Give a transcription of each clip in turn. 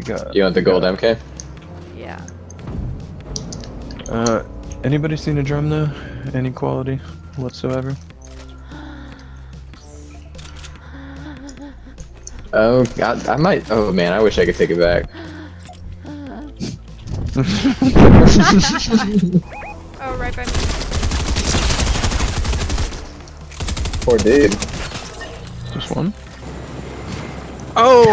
got? You want the gold MK? Yeah. Anybody seen a drum though? Any quality whatsoever? Oh god, I might. Oh man, I wish I could take it back. Oh, right by me. Poor dude. Just one? Oh!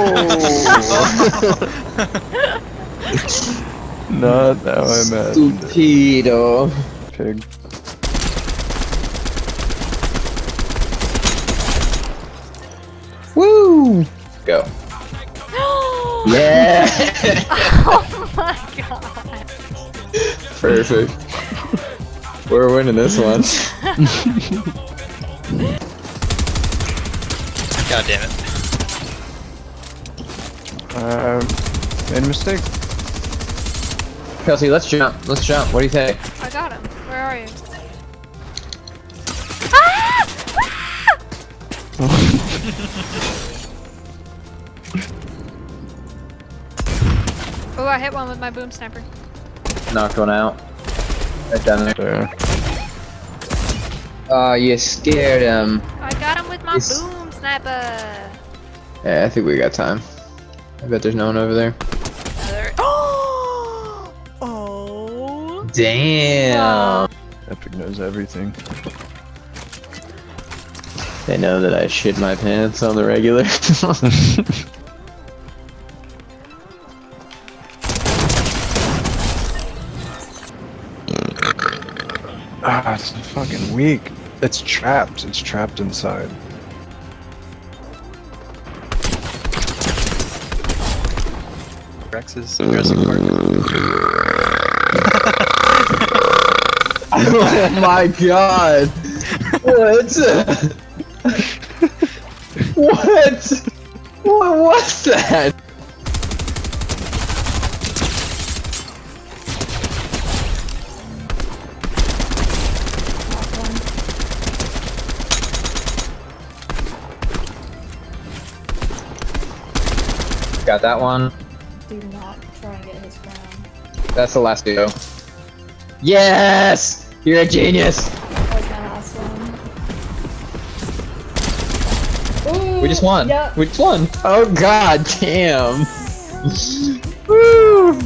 Not how I imagined it. Stupido. Pig. Woo! Go. Yeah! Oh my god. Perfect. We're winning this one. God damn it. Made a mistake. Kelsey, let's jump. Let's jump. What do you think? I got him. Where are you? Oh, I hit one with my boom sniper. Knocked one out. Right down there. There. Oh, you scared him. I got him with my boom sniper. Yeah, I think we got time. I bet there's no one over there. Another. Oh! Oh! Damn. Epic knows everything. They know that I shit my pants on the regular. Ah, it's fucking weak. It's trapped. It's trapped inside. Rex's aggressive part. Oh my god! What? What? What was that? Got that one. Do not try and get his crown. That's the last duo. Yes! You're a genius! That was my last one. Ooh, We just won. Yep. We just won. Oh god damn. Woo!